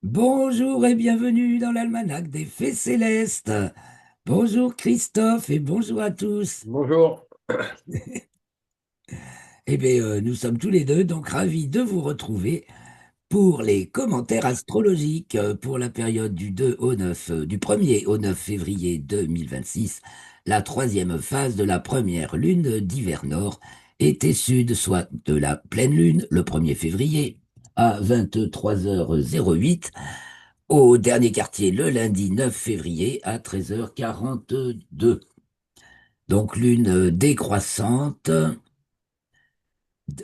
Bonjour et bienvenue dans l'almanach des Fées Célestes. Bonjour Christophe et bonjour à tous. Bonjour. Eh bien, nous sommes tous les deux donc ravis de vous retrouver pour les commentaires astrologiques pour la période du 2 au 9, du 1er au 9 février 2026, la troisième phase de la première lune d'hiver nord, été sud, soit de la pleine lune le 1er février à 23h08 au dernier quartier le lundi 9 février à 13h42. Donc lune décroissante,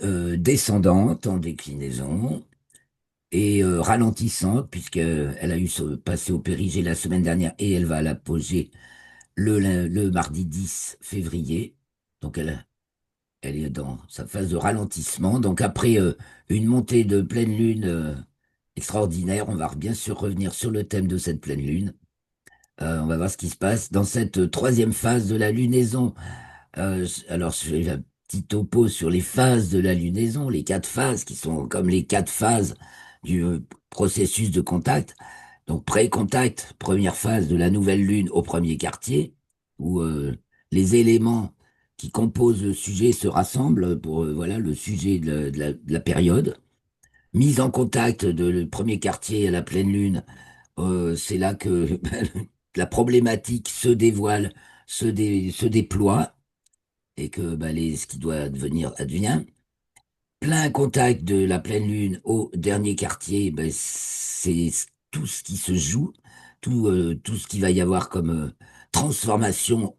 descendante en déclinaison et ralentissante puisqu'elle a eu ce passé au périgée la semaine dernière et elle va à l'apogée le mardi 10 février. Donc elle est dans sa phase de ralentissement. Donc après une montée de pleine lune extraordinaire, on va bien sûr revenir sur le thème de cette pleine lune. On va voir ce qui se passe dans cette troisième phase de la lunaison. Alors, je fais la petite topo sur les phases de la lunaison, les quatre phases qui sont comme les quatre phases du processus de contact. Donc, pré-contact, première phase de la nouvelle lune au premier quartier, où les éléments qui composent le sujet se rassemblent pour voilà le sujet de la période. Mise en contact de le premier quartier à la pleine lune, c'est là que la problématique se dévoile, se déploie et que ce qui doit advenir advient. Plein contact de la pleine lune au dernier quartier, c'est tout ce qui se joue, tout ce qu'il va y avoir comme transformation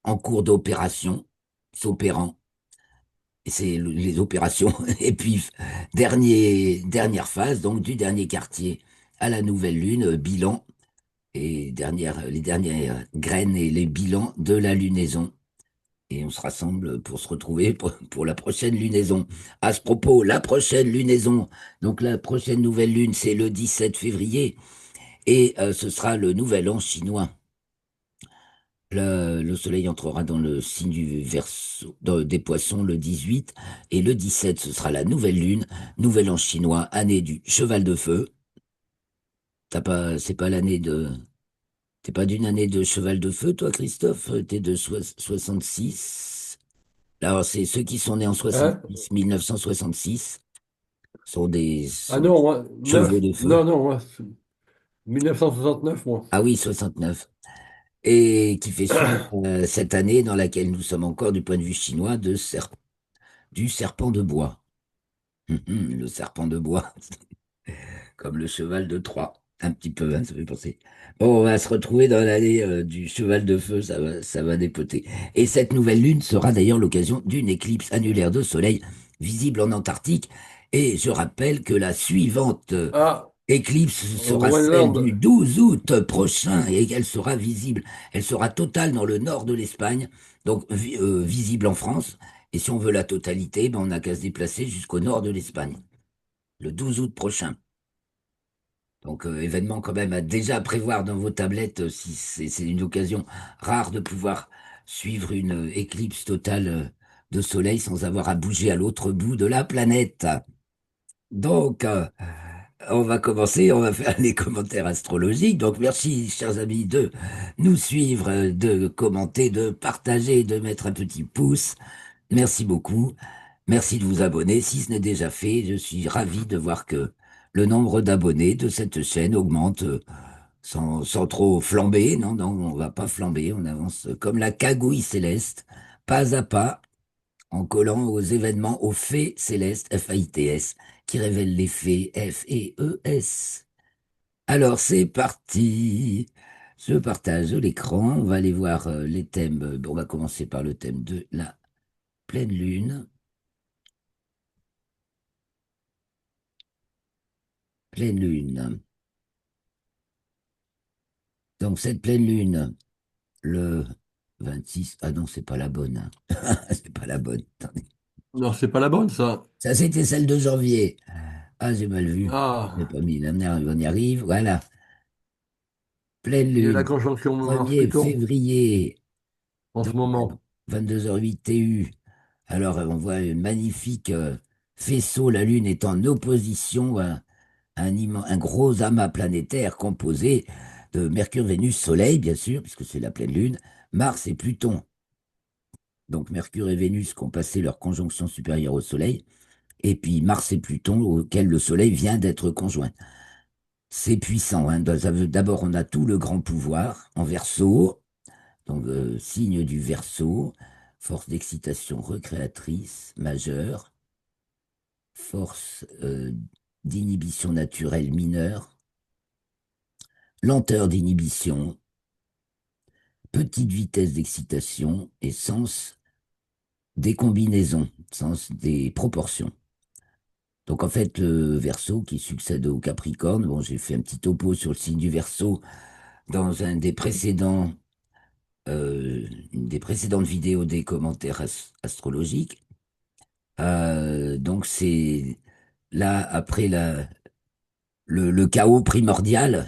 en cours d'opération, s'opérant. Et c'est les opérations. Et puis, dernière phase, donc du dernier quartier à la nouvelle lune, bilan et les dernières graines et les bilans de la lunaison. Et on se rassemble pour se retrouver pour la prochaine lunaison. À ce propos, la prochaine lunaison, donc la prochaine nouvelle lune, c'est le 17 février et ce sera le nouvel an chinois. Le soleil entrera dans le signe du Verseau, des Poissons le 18 et le 17, ce sera la nouvelle lune, nouvel an chinois, année du cheval de feu. C'est pas l'année de T'es pas d'une année de cheval de feu, toi, Christophe? T'es de 66. Alors, c'est ceux qui sont nés en Hein? 66, 1966, Ah sont des non, moi, chevaux de feu. non, moi, 1969, moi. Ah oui, 69. Et qui fait suite à cette année dans laquelle nous sommes encore, du point de vue chinois, du serpent de bois. Le serpent de bois, comme le cheval de Troie. Un petit peu, hein, ça fait penser. Bon, on va se retrouver dans l'année du cheval de feu, ça va dépoter. Et cette nouvelle lune sera d'ailleurs l'occasion d'une éclipse annulaire de soleil visible en Antarctique. Et je rappelle que la suivante Ah, éclipse au sera celle du Groenland. 12 août prochain et qu'elle sera visible. Elle sera totale dans le nord de l'Espagne, donc visible en France. Et si on veut la totalité, on n'a qu'à se déplacer jusqu'au nord de l'Espagne, le 12 août prochain. Donc, événement quand même à déjà prévoir dans vos tablettes si c'est une occasion rare de pouvoir suivre une éclipse totale de soleil sans avoir à bouger à l'autre bout de la planète. Donc, on va commencer, on va faire les commentaires astrologiques. Donc, merci, chers amis, de nous suivre, de commenter, de partager, de mettre un petit pouce. Merci beaucoup. Merci de vous abonner. Si ce n'est déjà fait, je suis ravi de voir que le nombre d'abonnés de cette chaîne augmente sans trop flamber. Non, non, on va pas flamber. On avance comme la cagouille céleste, pas à pas, en collant aux événements, aux faits célestes, F-A-I-T-S, qui révèlent les faits, F-E-E-S. Alors, c'est parti. Je partage l'écran. On va aller voir les thèmes. Bon, on va commencer par le thème de la pleine lune. Pleine lune. Donc, cette pleine lune, le 26. Ah non, c'est pas la bonne. C'est pas la bonne. Attendez. Non, c'est pas la bonne, ça. Ça, c'était celle de janvier. Ah, j'ai mal vu. J'ai Ah, pas mis. Là, on y arrive. Voilà. Pleine il y a la lune. conjonction 1er Mars-Pluton février. en ce Donc, moment. 22h08 TU. Alors, on voit un magnifique faisceau. La lune est en opposition, hein, un gros amas planétaire composé de Mercure, Vénus, Soleil, bien sûr, puisque c'est la pleine Lune, Mars et Pluton. Donc Mercure et Vénus qui ont passé leur conjonction supérieure au Soleil, et puis Mars et Pluton auxquels le Soleil vient d'être conjoint. C'est puissant, hein. D'abord, on a tout le grand pouvoir en Verseau, donc signe du Verseau, force d'excitation recréatrice majeure, force d'inhibition naturelle mineure, lenteur d'inhibition, petite vitesse d'excitation et sens des combinaisons, sens des proportions. Donc en fait, le Verseau qui succède au Capricorne, bon, j'ai fait un petit topo sur le signe du Verseau dans une des précédentes vidéos des commentaires astrologiques. Donc c'est là, après le chaos primordial,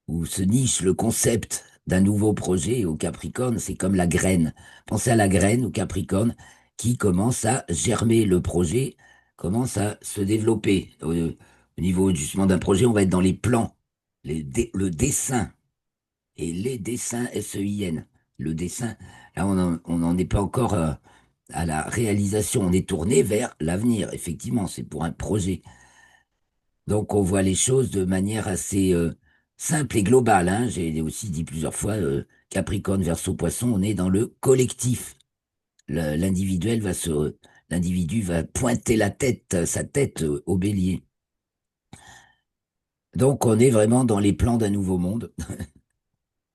où se niche le concept d'un nouveau projet au Capricorne, c'est comme la graine. Pensez à la graine au Capricorne qui commence à germer, le projet commence à se développer. Au niveau justement d'un projet, on va être dans les plans, le dessin et les dessins SEIN. Le dessin, là on n'en est pas encore à la réalisation, on est tourné vers l'avenir, effectivement, c'est pour un projet. Donc on voit les choses de manière assez simple et globale, hein. J'ai aussi dit plusieurs fois, Capricorne, Verseau, Poisson, on est dans le collectif. L'individuel l'individu va pointer la tête, sa tête au bélier. Donc on est vraiment dans les plans d'un nouveau monde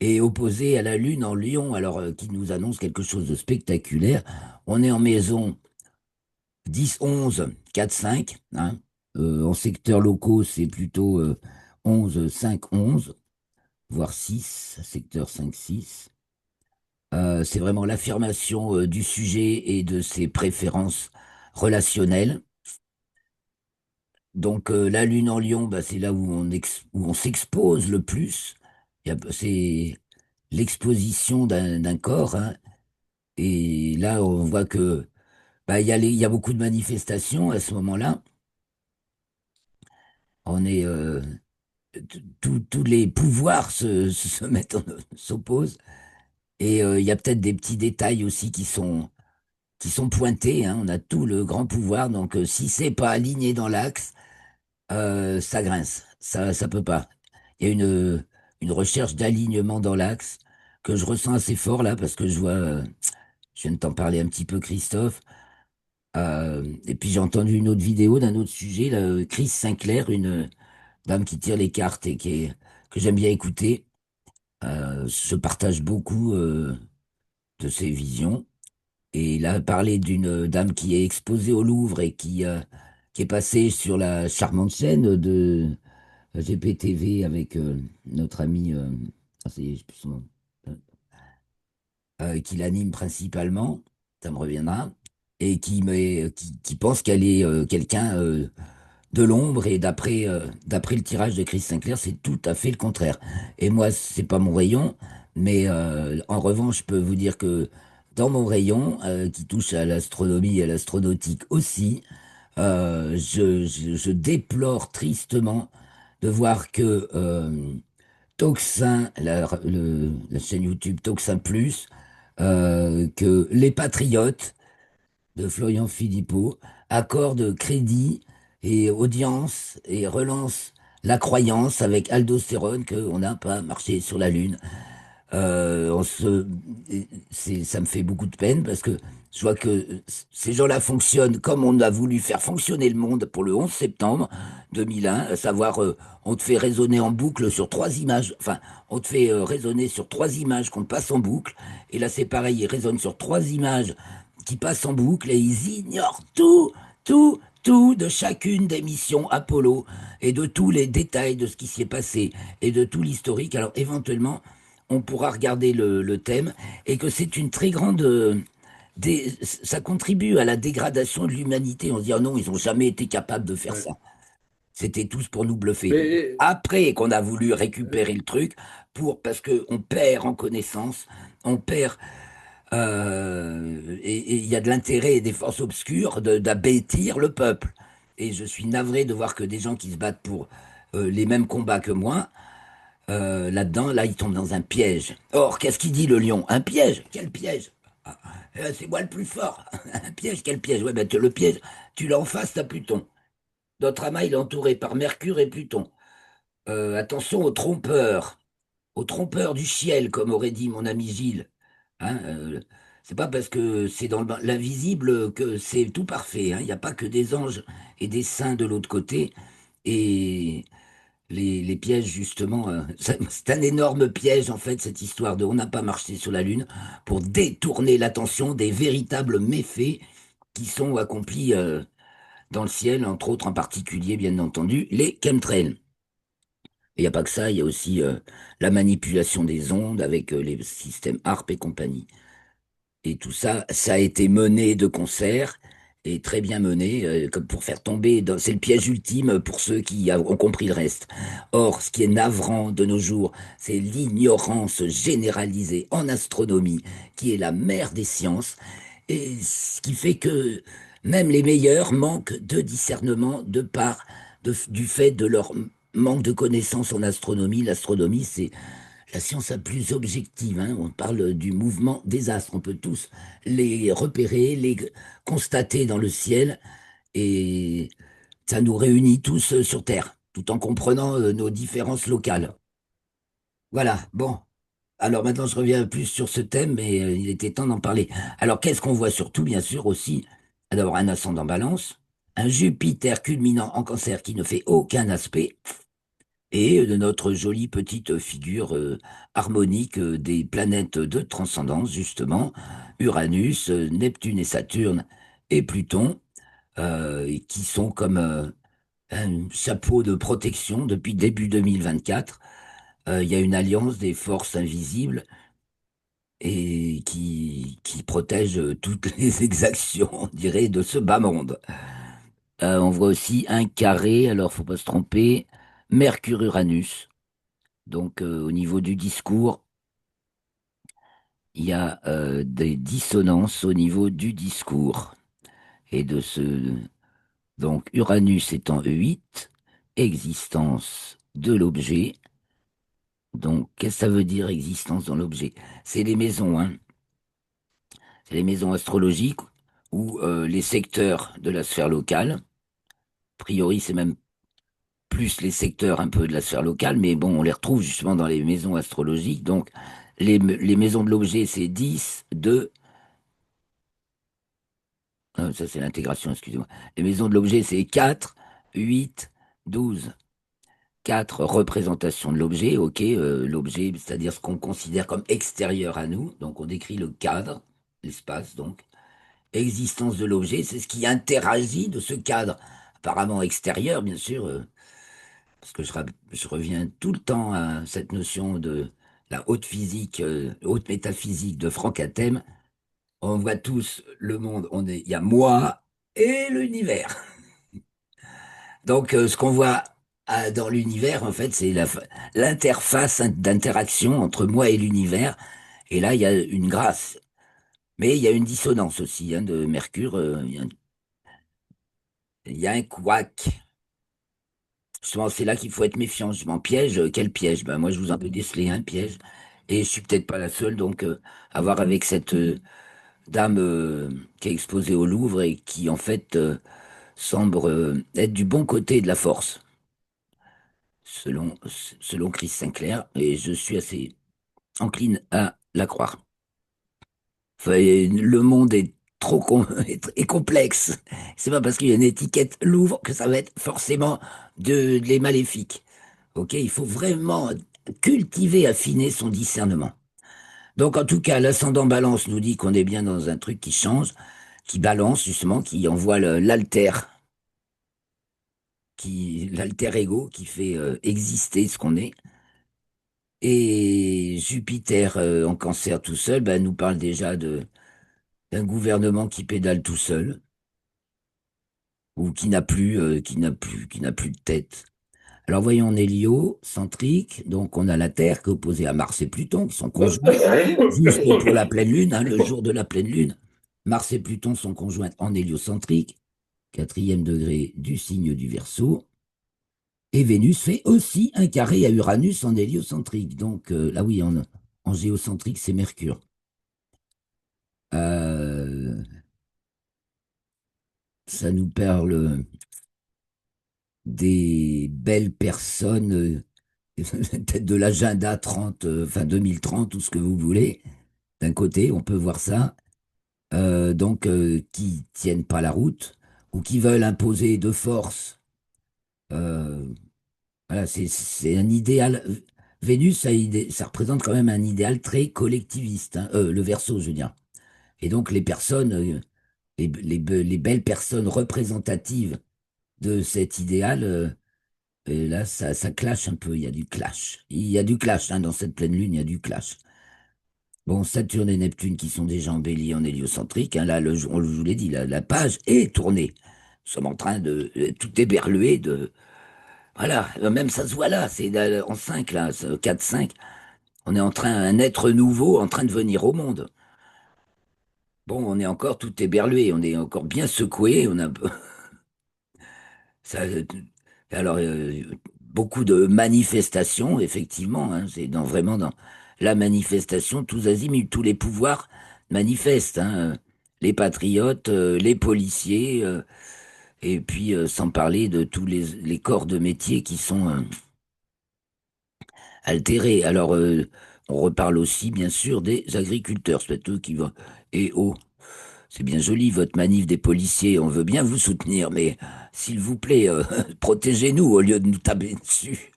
et opposé à la Lune en Lion, alors qui nous annonce quelque chose de spectaculaire. On est en maison 10, 11, 4, 5, hein. En secteurs locaux, c'est plutôt 11, 5, 11, voire 6, secteur 5, 6. C'est vraiment l'affirmation du sujet et de ses préférences relationnelles. Donc la Lune en Lion, bah, c'est là où où on s'expose le plus. C'est l'exposition d'un corps, hein. Et là, on voit que bah, il y a beaucoup de manifestations à ce moment-là. On est tous les pouvoirs se mettent s'opposent. Et il y a peut-être des petits détails aussi qui sont pointés, hein. On a tout le grand pouvoir, donc si c'est pas aligné dans l'axe, ça grince. Ça peut pas. Il y a une recherche d'alignement dans l'axe que je ressens assez fort là, parce que je vois, je viens de t'en parler un petit peu, Christophe. Et puis j'ai entendu une autre vidéo d'un autre sujet, là, Chris Sinclair, une dame qui tire les cartes et que j'aime bien écouter. Je partage beaucoup de ses visions. Et il a parlé d'une dame qui est exposée au Louvre et qui est passée sur la charmante chaîne de GPTV avec notre ami, ça y est, je sais plus son nom, qui l'anime principalement, ça me reviendra, et qui pense qu'elle est quelqu'un de l'ombre, et d'après le tirage de Chris Sinclair, c'est tout à fait le contraire. Et moi, c'est pas mon rayon, mais en revanche, je peux vous dire que dans mon rayon, qui touche à l'astronomie et à l'astronautique aussi, je déplore tristement de voir que Toxin, la chaîne YouTube Toxin Plus, que les Patriotes de Florian Philippot accorde crédit et audience et relance la croyance avec aldostérone qu'on n'a pas marché sur la Lune. Euh, on se, Ça me fait beaucoup de peine parce que je vois que ces gens-là fonctionnent comme on a voulu faire fonctionner le monde pour le 11 septembre 2001, à savoir on te fait raisonner en boucle sur trois images, enfin on te fait raisonner sur trois images qu'on te passe en boucle, et là c'est pareil, ils raisonnent sur trois images qui passent en boucle et ils ignorent tout de chacune des missions Apollo et de tous les détails de ce qui s'y est passé et de tout l'historique. Alors éventuellement, on pourra regarder le thème et que c'est une très grande... ça contribue à la dégradation de l'humanité. On se dit, ah non, ils n'ont jamais été capables de faire Ouais. ça. C'était tous pour nous bluffer. Mais Après qu'on a voulu euh, récupérer le truc, parce qu'on perd en connaissance, on perd et il y a de l'intérêt et des forces obscures d'abêtir le peuple. Et je suis navré de voir que des gens qui se battent pour les mêmes combats que moi. Là-dedans, là, il tombe dans un piège. Or, qu'est-ce qu'il dit le lion? Un piège? Quel piège? Ah, c'est moi le plus fort. Un piège? Quel piège? Ouais, ben, le piège, tu l'as en face, t'as Pluton. Notre amas, il est entouré par Mercure et Pluton. Attention aux trompeurs du ciel, comme aurait dit mon ami Gilles. Hein, c'est pas parce que c'est dans l'invisible que c'est tout parfait. Hein. Il n'y a pas que des anges et des saints de l'autre côté. Et les pièges, justement, c'est un énorme piège, en fait, cette histoire de on n'a pas marché sur la Lune pour détourner l'attention des véritables méfaits qui sont accomplis dans le ciel, entre autres en particulier, bien entendu, les chemtrails. Il n'y a pas que ça, il y a aussi la manipulation des ondes avec les systèmes HARP et compagnie. Et tout ça, ça a été mené de concert et très bien mené, comme pour faire tomber. C'est le piège ultime pour ceux qui ont compris le reste. Or, ce qui est navrant de nos jours, c'est l'ignorance généralisée en astronomie, qui est la mère des sciences, et ce qui fait que même les meilleurs manquent de discernement de part du fait de leur manque de connaissances en astronomie. L'astronomie, c'est la science la plus objective, hein. On parle du mouvement des astres. On peut tous les repérer, les constater dans le ciel et ça nous réunit tous sur Terre, tout en comprenant nos différences locales. Voilà, bon. Alors maintenant, je reviens plus sur ce thème, mais il était temps d'en parler. Alors, qu'est-ce qu'on voit surtout, bien sûr, aussi? D'abord, un ascendant balance, un Jupiter culminant en cancer qui ne fait aucun aspect, et de notre jolie petite figure harmonique des planètes de transcendance, justement, Uranus, Neptune et Saturne et Pluton, et qui sont comme un chapeau de protection depuis début 2024. Il y a une alliance des forces invisibles et qui protège toutes les exactions, on dirait, de ce bas monde. On voit aussi un carré, alors faut pas se tromper, Mercure-Uranus. Donc, au niveau du discours, il y a des dissonances au niveau du discours. Et de ce. Donc, Uranus étant E8, existence de l'objet. Donc, qu'est-ce que ça veut dire existence dans l'objet? C'est les maisons, hein. C'est les maisons astrologiques ou les secteurs de la sphère locale. A priori, c'est même plus les secteurs un peu de la sphère locale, mais bon, on les retrouve justement dans les maisons astrologiques. Donc, les maisons de l'objet, c'est 10, 2, ça c'est l'intégration, excusez-moi. Les maisons de l'objet, c'est 4, 8, 12. 4 représentations de l'objet, ok, l'objet, c'est-à-dire ce qu'on considère comme extérieur à nous. Donc, on décrit le cadre, l'espace, donc. Existence de l'objet, c'est ce qui interagit de ce cadre, apparemment extérieur, bien sûr. Parce que je reviens tout le temps à cette notion de la haute physique, haute métaphysique de Franck Hatem. On voit tous le monde, il y a moi et l'univers. Donc, ce qu'on voit dans l'univers, en fait, c'est l'interface d'interaction entre moi et l'univers. Et là, il y a une grâce. Mais il y a une dissonance aussi hein, de Mercure. Il y a un couac. Justement, c'est là qu'il faut être méfiant. Je m'en piège. Quel piège? Ben, moi, je vous en peux déceler un piège. Et je suis peut-être pas la seule. Donc, à voir avec cette dame qui est exposée au Louvre et qui, en fait, semble être du bon côté de la force, selon, selon Chris Sinclair. Et je suis assez encline à la croire. Enfin, le monde est trop est complexe. C'est pas parce qu'il y a une étiquette Louvre que ça va être forcément de les maléfiques. Ok, il faut vraiment cultiver, affiner son discernement. Donc, en tout cas, l'ascendant balance nous dit qu'on est bien dans un truc qui change, qui balance justement, qui envoie l'alter ego, qui fait exister ce qu'on est. Et Jupiter en cancer tout seul, ben, nous parle déjà d'un gouvernement qui pédale tout seul, ou qui n'a plus de tête. Alors voyons, on est héliocentrique, donc on a la Terre qui est opposée à Mars et Pluton, qui sont conjoints, juste pour la pleine Lune, hein, le jour de la pleine Lune. Mars et Pluton sont conjoints en héliocentrique, quatrième degré du signe du Verseau. Et Vénus fait aussi un carré à Uranus en héliocentrique. Donc là oui, en géocentrique, c'est Mercure. Euh, Ça nous parle des belles personnes, peut-être de l'agenda 30, enfin 2030, ou ce que vous voulez. D'un côté, on peut voir ça. Qui tiennent pas la route ou qui veulent imposer de force. euh, voilà, c'est un idéal. Vénus, ça représente quand même un idéal très collectiviste, hein. Le Verseau, je veux dire. Et donc les personnes, les belles personnes représentatives de cet idéal, et là, ça clash un peu. Il y a du clash. Il y a du clash, hein, dans cette pleine lune, il y a du clash. Bon, Saturne et Neptune qui sont déjà en bélier en héliocentrique, hein, là, je vous l'ai dit, la page est tournée. Nous sommes en train de tout éberluer de. Voilà, même ça se voit là, c'est en 5 là, 4-5. On est en train, un être nouveau en train de venir au monde. Bon, on est encore tout éberlué, on est encore bien secoué, on a ça, alors beaucoup de manifestations, effectivement, hein, c'est vraiment dans la manifestation, tous azimuts, tous les pouvoirs manifestent, hein, les patriotes, les policiers, et puis sans parler de tous les corps de métier qui sont altérés. Alors, on reparle aussi, bien sûr, des agriculteurs, c'est eux qui vont. Et oh, c'est bien joli, votre manif des policiers, on veut bien vous soutenir, mais s'il vous plaît, protégez-nous au lieu de nous taper dessus.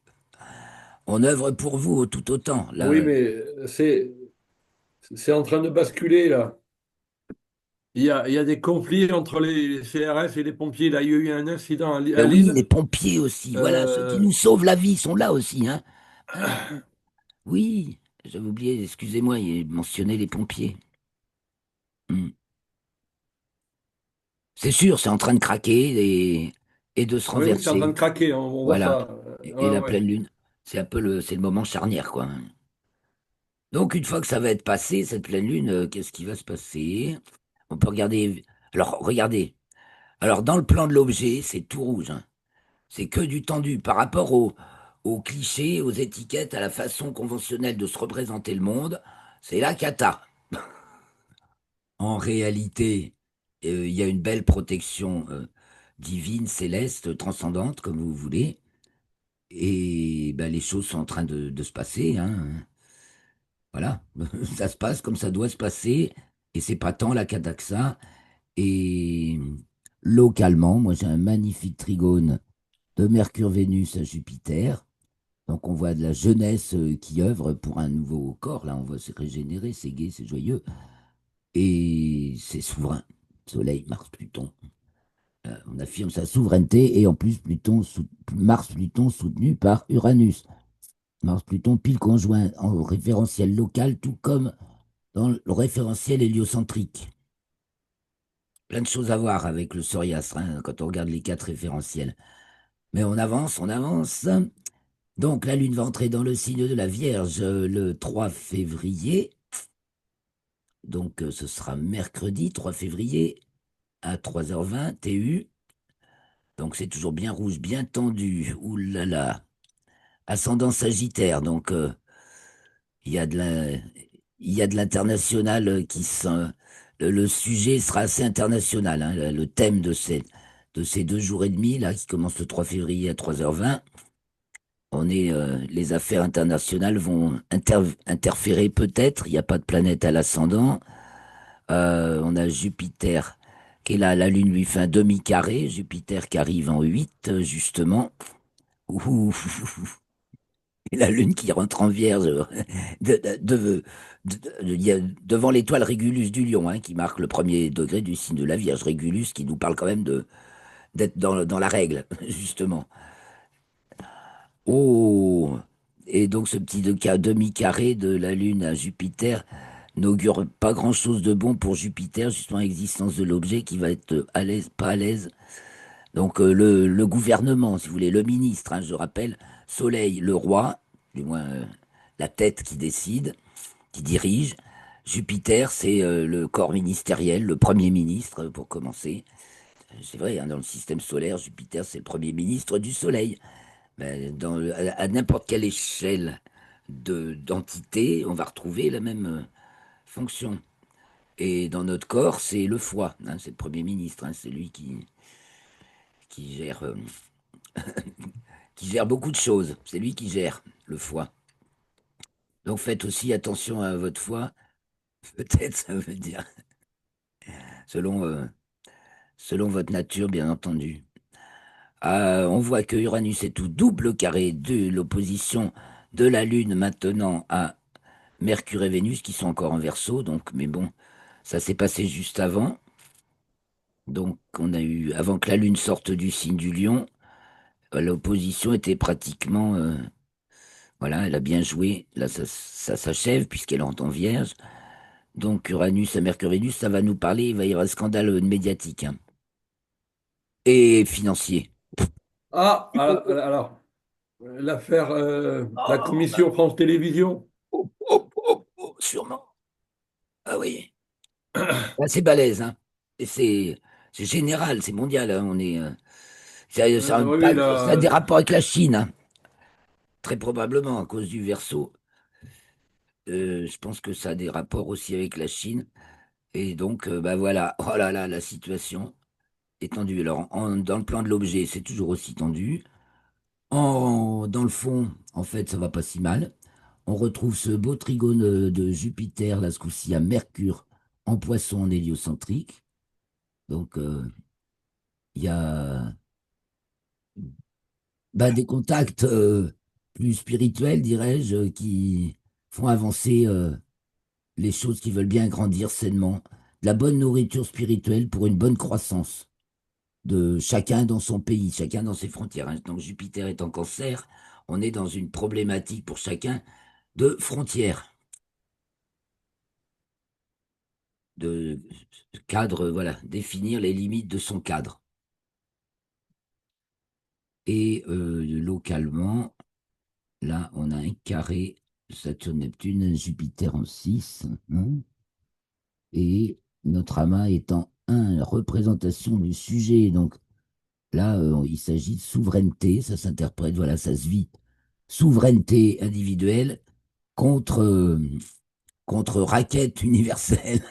On œuvre pour vous tout autant. Là, Oui, mais c'est en train de basculer, là. Il y a des conflits entre les CRS et les pompiers. Là, il y a eu un incident ben à oui, Lille. les pompiers aussi, voilà, ceux qui Euh, nous sauvent la vie sont là aussi, hein. Hein, oui, j'avais oublié, excusez-moi, il mentionnait les pompiers. Hmm. C'est sûr, c'est en train de craquer et de se oui, oui, c'est en train de renverser. craquer, on voit Voilà. ça. Et Ouais, la ouais. pleine lune, c'est le moment charnière, quoi. Donc, une fois que ça va être passé, cette pleine lune, qu'est-ce qui va se passer? On peut regarder. Alors, regardez. Alors, dans le plan de l'objet, c'est tout rouge, hein. C'est que du tendu par rapport aux clichés, aux étiquettes, à la façon conventionnelle de se représenter le monde. C'est la cata. En réalité, il y a une belle protection divine, céleste, transcendante, comme vous voulez. Et ben, les choses sont en train de se passer, hein. Voilà, ça se passe comme ça doit se passer. Et c'est pas tant la cata que ça. Et localement, moi j'ai un magnifique trigone de Mercure-Vénus à Jupiter. Donc on voit de la jeunesse qui œuvre pour un nouveau corps. Là, on voit se régénérer, c'est gai, c'est joyeux. Et c'est souverain. Soleil, Mars, Pluton. On affirme sa souveraineté et en plus Mars-Pluton soutenu par Uranus. Mars-Pluton pile conjoint en référentiel local, tout comme dans le référentiel héliocentrique. Plein de choses à voir avec le Soriastre, hein, quand on regarde les quatre référentiels. Mais on avance, on avance. Donc la Lune va entrer dans le signe de la Vierge le 3 février. Donc ce sera mercredi 3 février à 3h20 TU. Donc c'est toujours bien rouge, bien tendu. Ouh là là. Ascendant Sagittaire. Donc il y a de la, il y a de l'international le sujet sera assez international, hein, le thème de ces 2 jours et demi là qui commencent le 3 février à 3h20. Les affaires internationales vont interférer peut-être. Il n'y a pas de planète à l'ascendant. On a Jupiter qui est là. La Lune lui fait un demi-carré. Jupiter qui arrive en 8 justement. Ouh, et la Lune qui rentre en Vierge de- de- de- il y a devant l'étoile Régulus du Lion, hein, qui marque le premier degré du signe de la Vierge. Régulus qui nous parle quand même d'être dans la règle, justement. Oh! Et donc ce petit demi-carré de la Lune à Jupiter n'augure pas grand-chose de bon pour Jupiter, justement l'existence de l'objet qui va être à l'aise, pas à l'aise. Donc le gouvernement, si vous voulez, le ministre, hein, je rappelle, Soleil, le roi, du moins la tête qui décide, qui dirige. Jupiter, c'est le corps ministériel, le premier ministre, pour commencer. C'est vrai, hein, dans le système solaire, Jupiter, c'est le premier ministre du Soleil. Ben, à n'importe quelle échelle d'entité, on va retrouver la même fonction. Et dans notre corps, c'est le foie, hein, c'est le Premier ministre, hein, c'est lui qui gère, qui gère beaucoup de choses. C'est lui qui gère le foie. Donc faites aussi attention à votre foie, peut-être ça veut dire, selon, selon votre nature, bien entendu. On voit que Uranus est tout double carré de l'opposition de la Lune maintenant à Mercure et Vénus qui sont encore en Verseau. Donc, mais bon, ça s'est passé juste avant. Donc, on a eu, avant que la Lune sorte du signe du Lion, l'opposition était pratiquement, voilà, elle a bien joué. Là, ça s'achève puisqu'elle entre en Vierge. Donc, Uranus à Mercure, Vénus, ça va nous parler. Il va y avoir un scandale médiatique, hein, et financier. Ah, alors, l'affaire, la Oh, bah, commission France Télévisions. sûrement. Ah oui. C'est balèze, hein. Et c'est général, c'est mondial, hein. Oui, Ça a là, des rapports avec la Chine, hein. Très probablement à cause du verso. Je pense que ça a des rapports aussi avec la Chine. Et donc, bah voilà, oh là là, la situation est tendue. Alors, dans le plan de l'objet, c'est toujours aussi tendu. Dans le fond, en fait, ça va pas si mal. On retrouve ce beau trigone de Jupiter, là, ce coup-ci, à Mercure, en poisson en héliocentrique. Donc, il y a bah, des contacts plus spirituels, dirais-je, qui font avancer les choses qui veulent bien grandir sainement. De la bonne nourriture spirituelle pour une bonne croissance de chacun dans son pays, chacun dans ses frontières, hein. Donc Jupiter est en Cancer, on est dans une problématique pour chacun de frontières, de cadre, voilà, définir les limites de son cadre. Et localement, là, on a un carré Saturne-Neptune, Jupiter en 6, hein, et notre amas étant un, représentation du sujet. Donc là, il s'agit de souveraineté, ça s'interprète, voilà, ça se vit. Souveraineté individuelle contre, contre raquette universelle.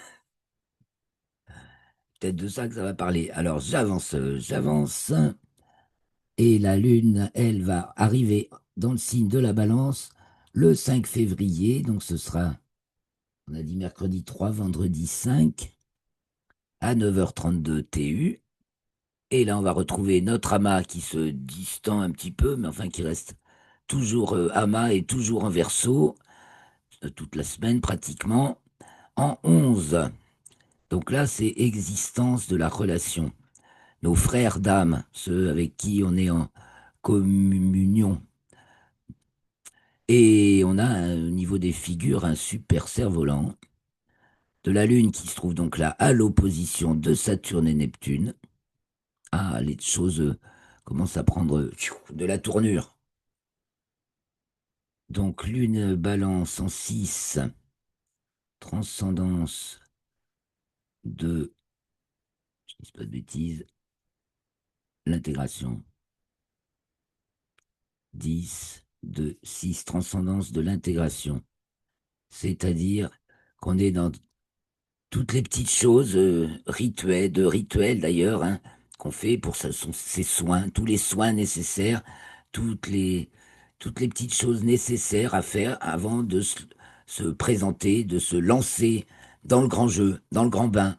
Peut-être de ça que ça va parler. Alors j'avance, et la Lune, elle, va arriver dans le signe de la Balance le 5 février, donc ce sera, on a dit mercredi 3, vendredi 5, à 9h32 TU. Et là, on va retrouver notre amas qui se distend un petit peu, mais enfin qui reste toujours amas et toujours en verso, toute la semaine pratiquement, en 11. Donc là, c'est existence de la relation. Nos frères d'âme, ceux avec qui on est en communion. Et on a au niveau des figures un super cerf-volant de la Lune qui se trouve donc là à l'opposition de Saturne et Neptune. Ah, les choses commencent à prendre de la tournure. Donc Lune balance en 6, transcendance de, je ne dis pas de bêtises, l'intégration. 10 de 6, transcendance de l'intégration. C'est-à-dire qu'on est dans toutes les petites choses rituelles, de rituels d'ailleurs, hein, qu'on fait pour ces soins, tous les soins nécessaires, toutes les, toutes les petites choses nécessaires à faire avant de se présenter, de se lancer dans le grand jeu, dans le grand bain,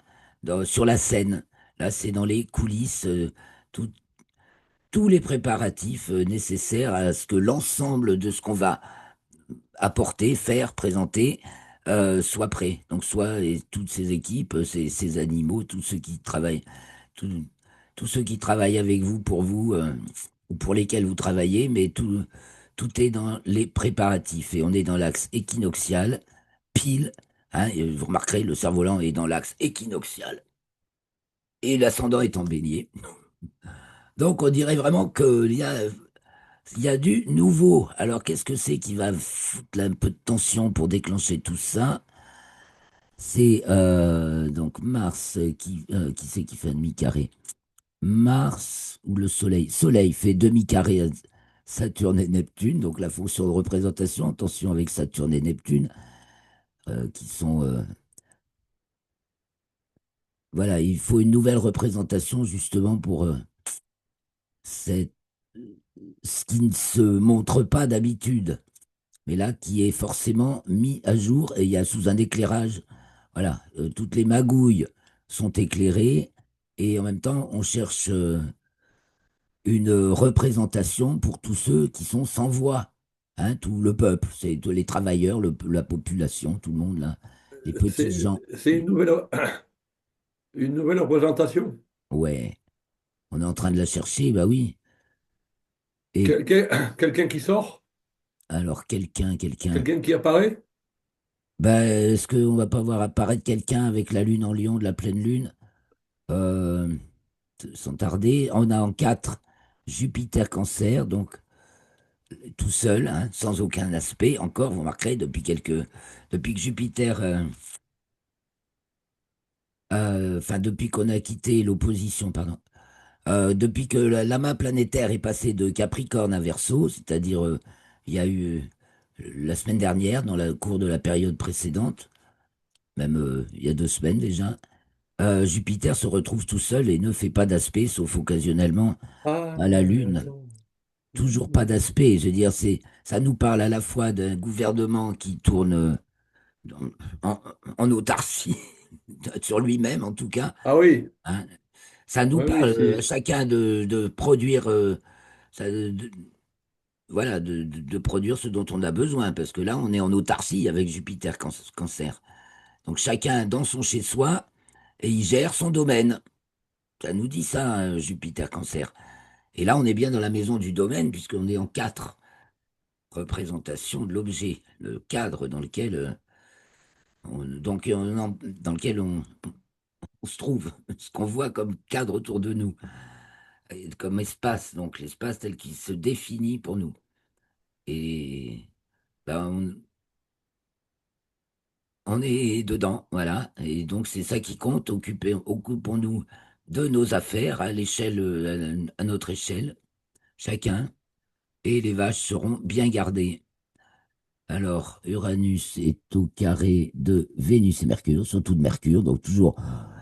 sur la scène. Là, c'est dans les coulisses, tout- tous les préparatifs nécessaires à ce que l'ensemble de ce qu'on va apporter, faire, présenter, soit prêt. Donc soit toutes ces équipes, ces animaux, tous ceux qui travaillent, tous tous ceux qui travaillent avec vous, pour vous, ou pour lesquels vous travaillez, mais tout est dans les préparatifs. Et on est dans l'axe équinoxial, pile, hein, et vous remarquerez, le cerf-volant est dans l'axe équinoxial, et l'ascendant est en bélier. Donc on dirait vraiment il y a du nouveau. Alors, qu'est-ce que c'est qui va foutre là un peu de tension pour déclencher tout ça? C'est donc Mars qui c'est qui fait un demi-carré? Mars ou le Soleil? Soleil fait demi-carré à Saturne et Neptune, donc la fonction de représentation, attention avec Saturne et Neptune, qui sont, voilà, il faut une nouvelle représentation justement pour cette- ce qui ne se montre pas d'habitude, mais là qui est forcément mis à jour et il y a sous un éclairage, voilà, toutes les magouilles sont éclairées et en même temps on cherche une représentation pour tous ceux qui sont sans voix, hein, tout le peuple, c'est tous les travailleurs, la population, tout le monde là, les petits C'est gens. c'est une nouvelle représentation. Ouais, on est en train de la chercher, bah oui. Et Quelqu'un qui sort, alors quelqu'un. quelqu'un qui apparaît. Bah, est-ce qu'on va pas voir apparaître quelqu'un avec la lune en lion de la pleine lune? Euh, Sans tarder, on a en 4 Jupiter Cancer, donc tout seul, hein, sans aucun aspect. Encore, vous remarquerez, depuis que Jupiter, enfin depuis qu'on a quitté l'opposition, pardon, depuis que l'amas planétaire est passé de Capricorne à Verseau, c'est-à-dire il y a eu la semaine dernière, dans le cours de la période précédente, même il y a 2 semaines déjà. Jupiter se retrouve tout seul et ne fait pas d'aspect, sauf occasionnellement Ah, à la Lune. d'accord. Toujours pas Mhm. d'aspect. Je veux dire, ça nous parle à la fois d'un gouvernement qui tourne en, en autarcie, sur lui-même en tout cas, Ah oui, hein. Ça nous oui, oui, parle à c'est. chacun de produire, voilà, de produire ce dont on a besoin, parce que là, on est en autarcie avec Jupiter Cancer. Donc chacun dans son chez-soi et il gère son domaine. Ça nous dit ça, Jupiter Cancer. Et là, on est bien dans la maison du domaine, puisqu'on est en 4 représentations de l'objet, le cadre dans lequel, dans lequel on se trouve, ce qu'on voit comme cadre autour de nous, et comme espace, donc l'espace tel qu'il se définit pour nous. Et ben, on est dedans, voilà. Et donc, c'est ça qui compte. Occupons-nous de nos affaires à l'échelle, à notre échelle, chacun, et les vaches seront bien gardées. Alors, Uranus est au carré de Vénus et Mercure, surtout de Mercure, donc toujours,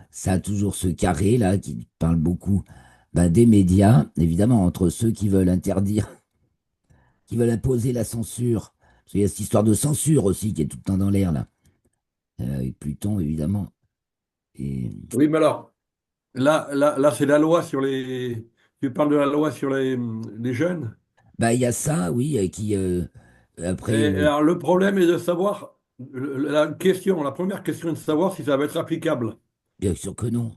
ça a toujours ce carré là qui parle beaucoup ben, des médias, évidemment, entre ceux qui veulent interdire, qui veulent imposer la censure. Parce qu'il y a cette histoire de censure aussi qui est tout le temps dans l'air là, avec Pluton évidemment. Et Oui, mais alors, là, c'est la loi sur les. Tu parles de la loi sur les jeunes. bah, il y a ça, oui, qui après, Et alors, le problème est de savoir. La première question est de savoir si ça va être applicable. bien sûr que non.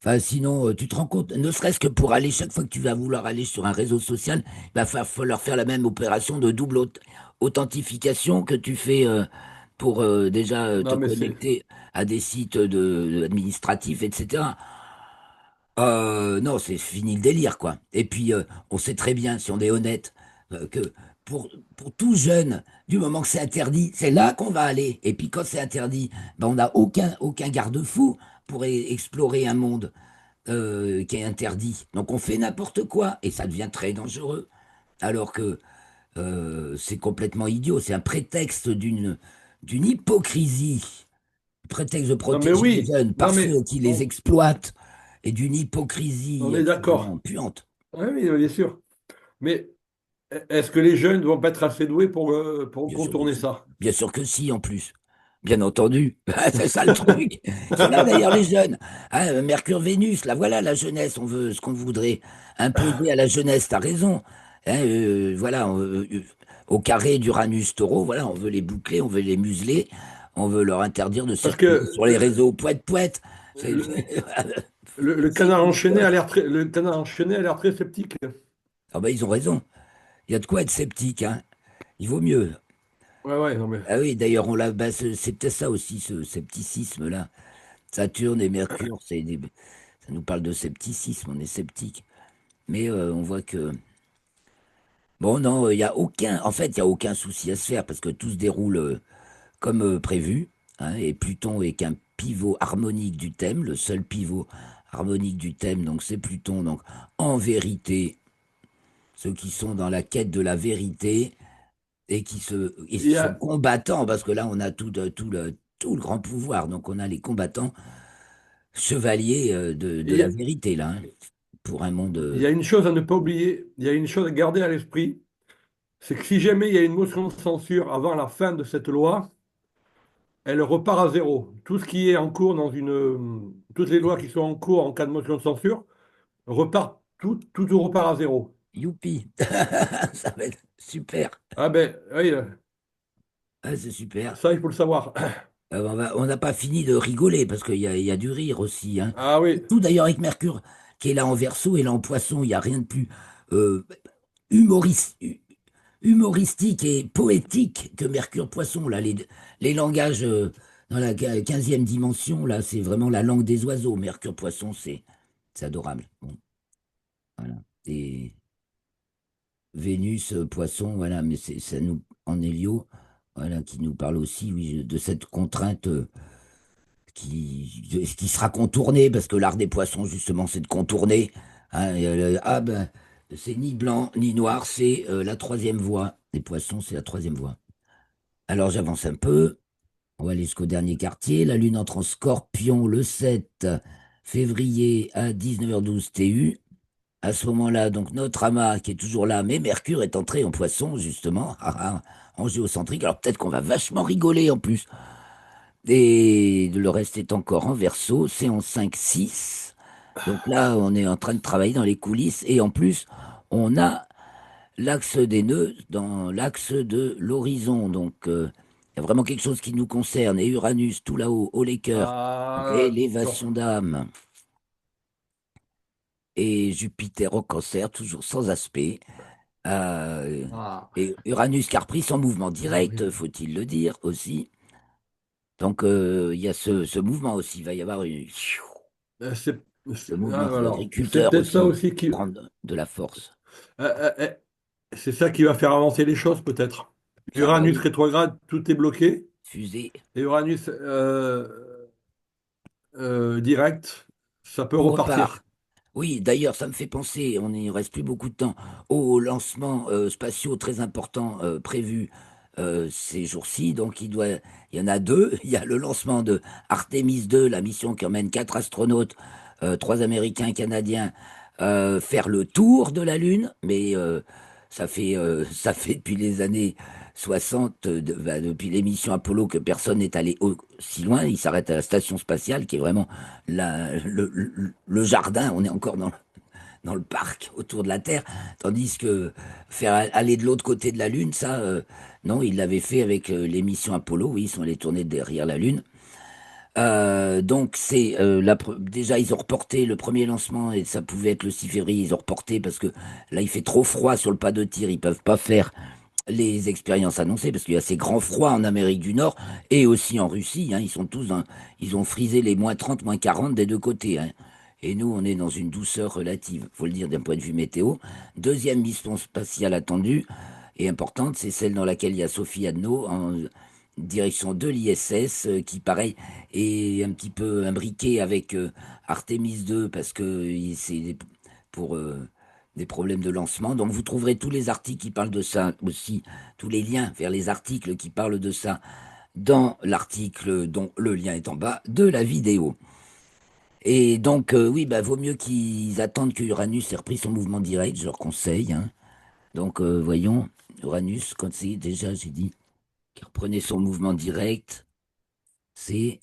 Enfin, sinon, tu te rends compte, ne serait-ce que pour aller, chaque fois que tu vas vouloir aller sur un réseau social, il va falloir faire la même opération de double authentification que tu fais pour déjà te Non, mais c'est. connecter à des sites administratifs, etc. Non, c'est fini le délire, quoi. Et puis, on sait très bien, si on est honnête, que pour tout jeune, du moment que c'est interdit, c'est là qu'on va aller. Et puis, quand c'est interdit, ben, on n'a aucun garde-fou pour explorer un monde qui est interdit. Donc, on fait n'importe quoi et ça devient très dangereux. Alors que c'est complètement idiot. C'est un prétexte d'une hypocrisie, prétexte de Non, mais protéger les oui. jeunes par Non, mais ceux qui les exploitent et d'une on hypocrisie est absolument d'accord. puante. Oui, oui, bien sûr. Mais est-ce que les jeunes ne vont pas être assez doués pour Bien sûr que contourner si. ça? Bien sûr que si, en plus. Bien entendu. C'est ça le truc. Ils sont là d'ailleurs, les jeunes. Hein, Mercure-Vénus, là voilà la jeunesse. On veut ce qu'on voudrait imposer à la jeunesse. T'as raison. Hein, voilà, au carré d'Uranus-Taureau, voilà, on veut les boucler, on veut les museler, on veut leur interdire de Parce circuler que sur les réseaux poète-poète. C'est le, le c'est canard une enchaîné a histoire. l'air le canard enchaîné a l'air très sceptique. Ah ben, ils ont raison. Il y a de quoi être sceptique, hein. Il vaut mieux. Ouais, ouais, non, mais. Ah oui, d'ailleurs, bah, c'est peut-être ça aussi, ce scepticisme-là. Saturne et Mercure, ça nous parle de scepticisme, on est sceptique. Mais on voit que, bon, non, il y a aucun, en fait, il y a aucun souci à se faire parce que tout se déroule comme prévu, hein, et Pluton est qu'un pivot harmonique du thème, le seul pivot harmonique du thème, donc c'est Pluton. Donc, en vérité, ceux qui sont dans la quête de la vérité et Il y sont a, combattants, parce que là, on a tout le grand pouvoir. Donc, on a les combattants chevaliers de il y la a, vérité, là, hein, pour un monde. il y a une chose à ne pas oublier, il y a une chose à garder à l'esprit, c'est que si jamais il y a une motion de censure avant la fin de cette loi, elle repart à zéro. Tout ce qui est en cours toutes les lois qui sont en cours en cas de motion de censure repartent, tout repart à zéro. Youpi! Ça va être super. Ah ben, oui, Ah, c'est super. ça, il faut le savoir. On n'a pas fini de rigoler parce il y a du rire aussi, hein. Ah oui, Tout d'ailleurs avec Mercure qui est là en Verseau et là en Poisson, il n'y a rien de plus euh, humoris- hu- humoristique et poétique que Mercure Poisson. Là, les langages dans la 15e dimension, là, c'est vraiment la langue des oiseaux. Mercure Poisson, c'est adorable. Bon, voilà. Et Vénus, Poisson, voilà, mais ça nous en Hélio, voilà, qui nous parle aussi, oui, de cette contrainte. Qui sera contourné, parce que l'art des poissons, justement, c'est de contourner. Hein, ah ben, c'est ni blanc ni noir, c'est la troisième voie. Les poissons, c'est la troisième voie. Alors j'avance un peu, on va aller jusqu'au dernier quartier. La Lune entre en Scorpion le 7 février à 19h12 TU. À ce moment-là, donc notre amas qui est toujours là, mais Mercure est entré en Poisson, justement, en géocentrique. Alors peut-être qu'on va vachement rigoler en plus. Et le reste est encore en Verseau, c'est en 5-6. Donc là, on est en train de travailler dans les coulisses. Et en plus, on a l'axe des nœuds dans l'axe de l'horizon. Donc, il y a vraiment quelque chose qui nous concerne. Et Uranus, tout là-haut, au Laker, ah, d'accord. rélévation d'âme. Et Jupiter au Cancer, toujours sans aspect. Euh, Ah, et Uranus qui a repris son mouvement ah oui. direct, faut-il le dire aussi. Donc, il y a ce mouvement aussi. Il va y avoir Euh, C'est, le mouvement des alors, c'est agriculteurs peut-être ça aussi aussi qui, prendre de la force. euh, euh, euh, c'est ça qui va faire avancer les choses peut-être. Ah bah Uranus oui, rétrograde, tout est bloqué. fusée, Et Uranus direct, ça peut on repart. repartir. Oui, d'ailleurs, ça me fait penser, on n'y reste plus beaucoup de temps, aux lancements spatiaux très importants prévus ces jours-ci. Donc, il y en a deux. Il y a le lancement de Artemis 2, la mission qui emmène 4 astronautes, trois Américains, un Canadiens, faire le tour de la Lune. Mais ça fait depuis les années 60, depuis l'émission Apollo, que personne n'est allé aussi loin. Il s'arrête à la station spatiale, qui est vraiment le jardin. On est encore dans le parc autour de la Terre, tandis que faire aller de l'autre côté de la Lune, ça, non, ils l'avaient fait avec l'émission Apollo, oui, ils sont allés tourner derrière la Lune. Donc déjà ils ont reporté le premier lancement et ça pouvait être le 6 février, ils ont reporté parce que là il fait trop froid sur le pas de tir, ils peuvent pas faire les expériences annoncées parce qu'il y a ces grands froids en Amérique du Nord et aussi en Russie, hein, ils ont frisé les -30, -40 des deux côtés, hein. Et nous, on est dans une douceur relative, faut le dire d'un point de vue météo. Deuxième mission spatiale attendue et importante, c'est celle dans laquelle il y a Sophie Adno en direction de l'ISS, qui pareil est un petit peu imbriqué avec Artemis 2 parce que c'est pour des problèmes de lancement. Donc vous trouverez tous les articles qui parlent de ça aussi, tous les liens vers les articles qui parlent de ça dans l'article dont le lien est en bas de la vidéo. Et donc, oui, bah, vaut mieux qu'ils attendent que Uranus ait repris son mouvement direct, je leur conseille, hein. Donc, voyons, Uranus, quand c'est déjà, j'ai dit qu'il reprenait son mouvement direct, c'est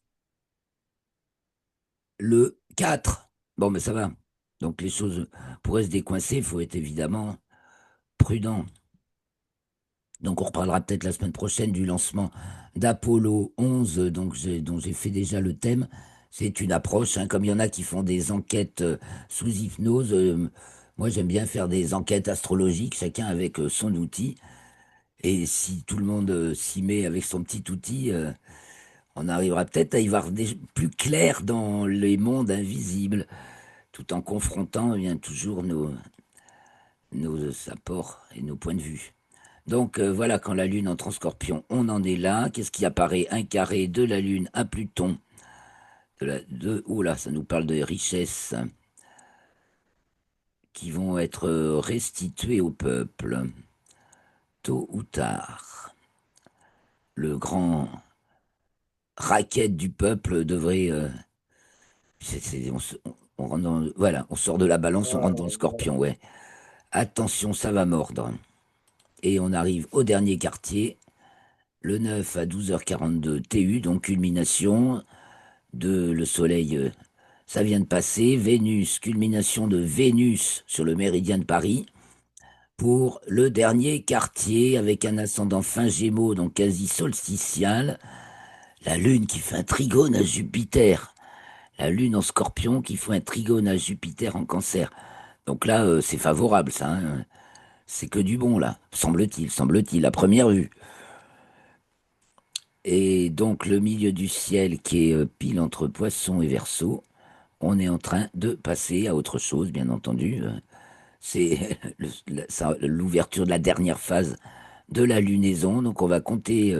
le 4. Bon, mais ça va. Donc, les choses pourraient se décoincer, il faut être évidemment prudent. Donc, on reparlera peut-être la semaine prochaine du lancement d'Apollo 11, dont j'ai fait déjà le thème. C'est une approche, hein, comme il y en a qui font des enquêtes sous hypnose. Moi, j'aime bien faire des enquêtes astrologiques, chacun avec son outil. Et si tout le monde s'y met avec son petit outil, on arrivera peut-être à y voir plus clair dans les mondes invisibles, tout en confrontant eh bien, toujours nos apports et nos points de vue. Donc voilà, quand la Lune entre en Scorpion, on en est là. Qu'est-ce qui apparaît? Un carré de la Lune à Pluton. Oh là, ça nous parle de richesse qui vont être restitués au peuple, tôt ou tard. Le grand racket du peuple devrait... on rentre voilà, on sort de la balance, on rentre dans le scorpion, ouais. Attention, ça va mordre. Et on arrive au dernier quartier, le 9 à 12h42 TU, donc culmination de le soleil, ça vient de passer. Vénus, culmination de Vénus sur le méridien de Paris. Pour le dernier quartier, avec un ascendant fin Gémeaux, donc quasi solsticial, la Lune qui fait un trigone à Jupiter. La Lune en Scorpion qui fait un trigone à Jupiter en Cancer. Donc là, c'est favorable, ça, hein. C'est que du bon, là, semble-t-il, à première vue. Et donc, le milieu du ciel qui est pile entre Poisson et Verseau, on est en train de passer à autre chose, bien entendu. C'est l'ouverture de la dernière phase de la lunaison. Donc, on va compter